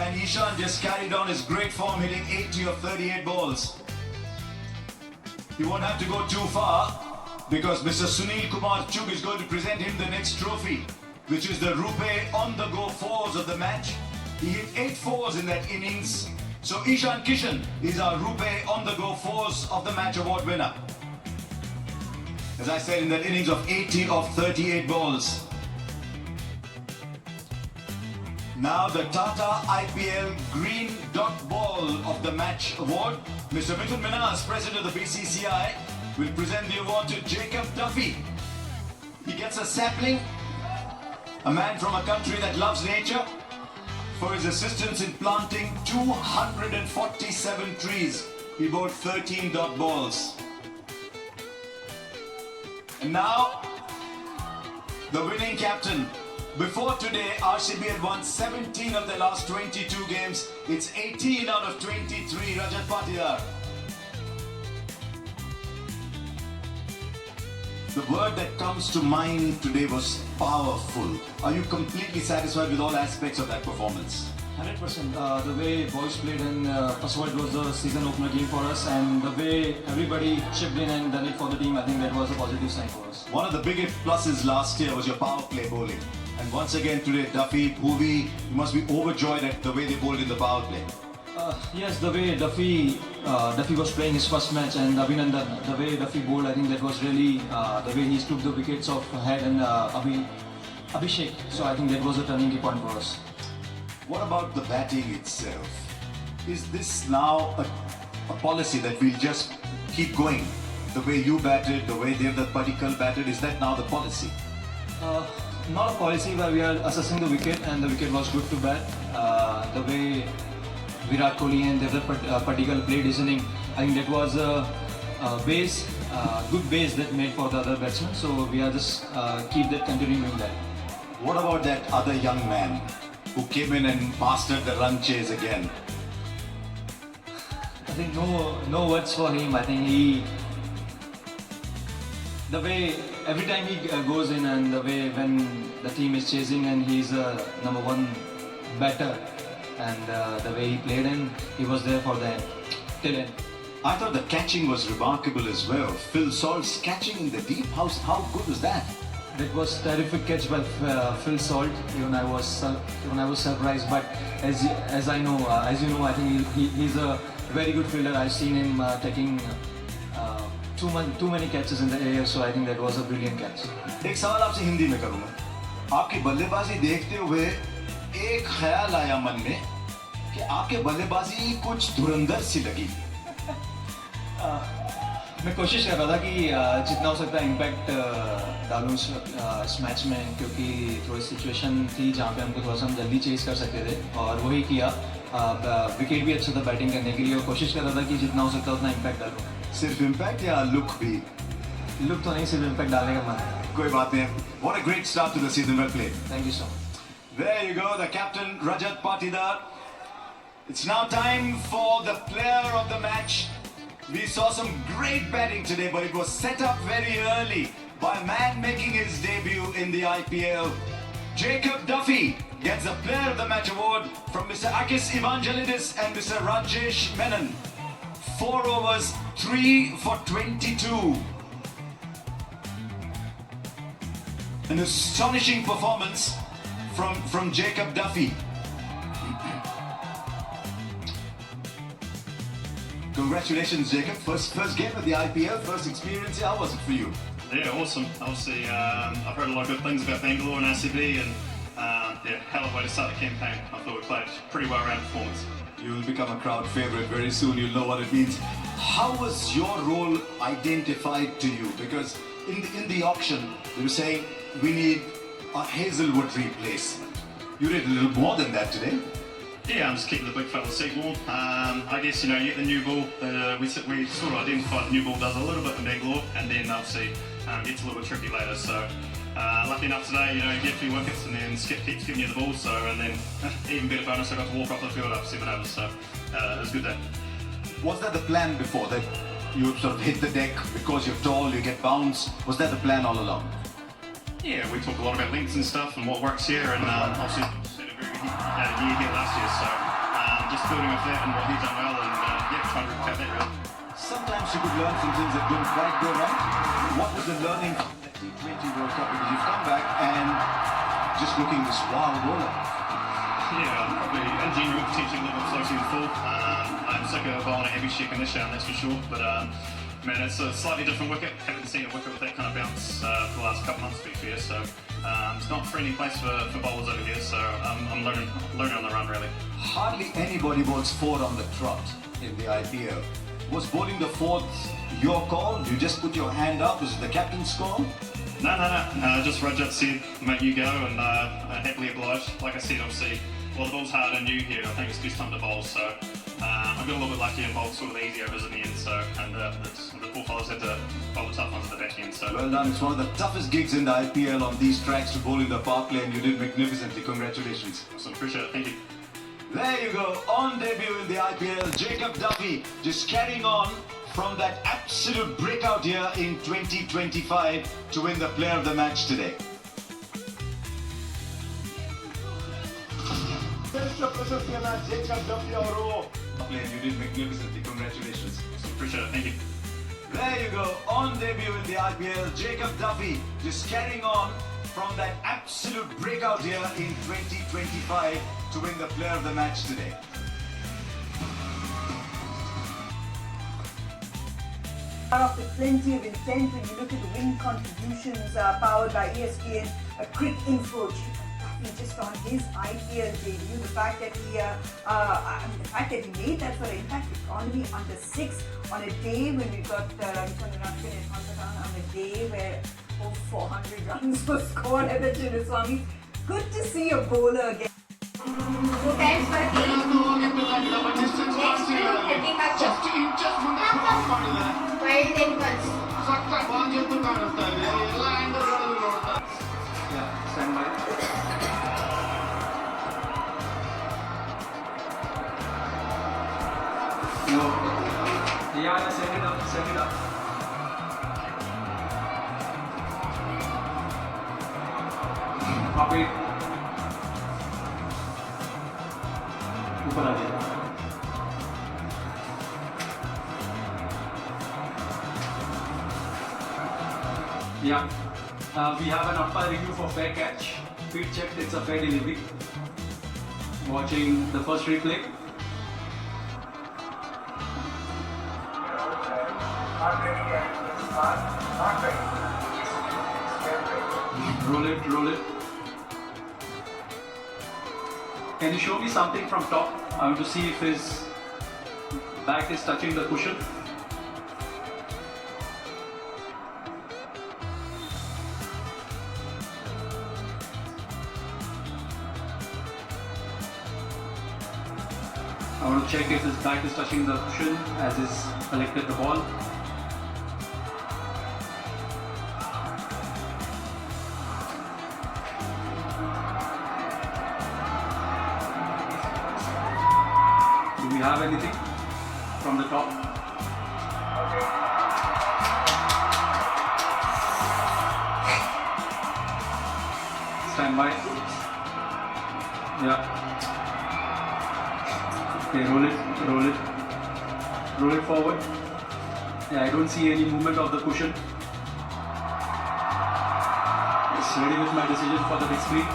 And Ishan just carried on his great form, hitting 80 of 38 balls. He won't have to go too far because Mr. Sunil Kumar Chugh is going to present him the next trophy, which is the Rupe on-the-go fours of the match. He hit 8 fours in that innings. So Ishan Kishan is our Rupe on-the-go fours of the match award winner. As I said, in that innings of 80 of 38 balls. Now the Tata IPL Green Dot Ball of the Match Award. Mr. Mithun Minhas, President of the BCCI, will present the award to Jacob Duffy. He gets a sapling, a man from a country that loves nature, for his assistance in planting 247 trees. He bowled 13 dot balls. And now, the winning captain. Before today, RCB had won 17 of their last 22 games. It's 18 out of 23, Rajat Patidar. The word that comes to mind today was powerful. Are you completely satisfied with all aspects of that performance? 100%. The way boys played, and first of all, it was the season opener game for us, and the way everybody chipped in and done it for the team, I think that was a positive sign for us. One of the biggest pluses last year was your power play bowling. And once again today, Duffy, Bhuvi, you must be overjoyed at the way they bowled in the power play. Yes, the way Duffy was playing his first match, and Abhinandan, the way Duffy bowled, I think that was really the way he took the wickets of Head and Abhishek. So I think that was a turning point for us. What about the batting itself? Is this now a policy that we'll just keep going? The way you batted, the way Devdutt Padikkal batted, is that now the policy? Not a policy, but we are assessing the wicket, and the wicket was good to bat. The way Virat Kohli and Devdutt Padikkal played his inning, I think that was a base, good base that made for the other batsmen. So we are just continuing doing that. What about that other young man who came in and mastered the run chase again? I think no words for him. I think the way every time he goes in, and the way when the team is chasing and he's a number one batter, and the way he played, and he was there for the end, till end. I thought the catching was remarkable as well. Phil Salt's catching in the deep house, how good was that? That was terrific catch by Phil Salt. Even I was surprised. But as you know, I think he's a very good fielder. I've seen him taking too many catches in the air. So I think that was a brilliant catch. एक सवाल आपसे हिंदी में करूँगा. आपकी बल्लेबाजी देखते हुए एक ख्याल आया मन में कि आपके बल्लेबाजी कुछ धुरंधर सी लगी. मैं कोशिश कर रहा था कि जितना हो सकता है इम्पैक्ट डालूं इस मैच में, क्योंकि थोड़ी सिचुएशन थी जहाँ पे हमको थोड़ा सा हम जल्दी चेस कर सकते थे, और वही किया. विकेट भी अच्छा था बैटिंग करने के लिए, और कोशिश कर रहा था कि जितना हो सकता है उतना इम्पैक्ट डालूं. सिर्फ इम्पैक्ट या लुक भी? लुक तो नहीं, सिर्फ इम्पैक्ट डालने का मन है. कोई बात नहीं. What a great start to the season. Well played. Thank you so much. There you go, the captain Rajat Patidar. It's now time for the player of the match. We saw some great batting today, but it was set up very early by a man making his debut in the IPL. Jacob Duffy gets the Player of the Match award from Mr. Akis Evangelidis and Mr. Rajesh Menon. 4 overs, 3 for 22. An astonishing performance from Jacob Duffy. Congratulations, Jacob. First game of the IPL, first experience. How was it for you? Yeah, awesome. Obviously, I've heard a lot of good things about Bangalore and RCB, and hell of a way to start the campaign. I thought we played pretty well-rounded performance. You will become a crowd favourite very soon. You'll know what it means. How was your role identified to you? Because in the auction, they were saying we need a Hazelwood replacement. You did a little more than that today. Yeah, I'm just keeping the big fella seat warm. I guess, you get the new ball. We sort of identified the new ball does a little bit in Bangalore, and then obviously gets a little bit tricky later. So lucky enough today, you get 2 wickets, and then Skip keeps giving you the ball. So, and then even better bonus, I got to walk off the field up 7 overs. So it was a good day. Was that the plan before, that you sort of hit the deck because you're tall, you get bounce? Was that the plan all along? Yeah, we talk a lot about lengths and stuff and what works here, and obviously had a very good year here last year, so with that and what he's done well, and trying to replicate that really. Sometimes you could learn some things that don't quite go right. What was the learning from the T20 World Cup? Because you've come back and just looking this wild bowler. Yeah, probably in general potentially a little bit floaty and full. I'm sick of bowling a heavy check in this round, that's for sure. But man, it's a slightly different wicket. Haven't seen a wicket with that kind of bounce for the last couple of months, to be fair. So it's not a friendly place for bowlers over here. So I'm learning on the run really. Hardly anybody bowls 4 on the trot in the IPL. Was bowling the 4th your call? You just put your hand up? Was it the captain's call? No. Just Rajat said, mate, you go, and happily obliged. Like I said, obviously, well, the ball's hard and new here. I think it's best time to bowl, so I got a little bit lucky and bowled sort of the easy overs in the end. So, and the poor fellas had to bowl the tough ones at the back end. So well done. It's one of the toughest gigs in the IPL on these tracks to bowl in the park lane. You did magnificently. Congratulations. awesome, appreciate it. Thank you. There you go. On debut in the IPL, Jacob Duffy just carrying on from that absolute breakout year in 2025 to win the player of the match today. Jacob Duffy ಅವರು you did magnificently. Congratulations. Awesome, appreciate it. Thank you. There you go. On debut in the IPL, Jacob Duffy just carrying on from that absolute breakout year in 2025 to win the player of the match today. After plenty of intent, when you look at the win contributions powered by ESPN, a quick info. Just on his IPL debut, the fact that he made that for Impact Economy under 6 on a day when we got on a day where 400 runs were scored at the Chinnaswamy. Good to see a bowler again. 2 times per game. Next to hitting a just wild angles. Yeah, stand by. No. Yeah, set it up. Copy. ऊपर आ गया. Yeah. We have an umpire review for fair catch. Field checked, it's a fair delivery. Watching the first replay. Roll it. Can you show me something from top? I want to see if his back is touching the cushion. I want to check if his back is touching the cushion as he's collected the ball. Do we have anything from the top? Stand by. Yeah. Okay, roll it forward. Yeah, I don't see any movement of the cushion. Just ready with my decision for the big screen.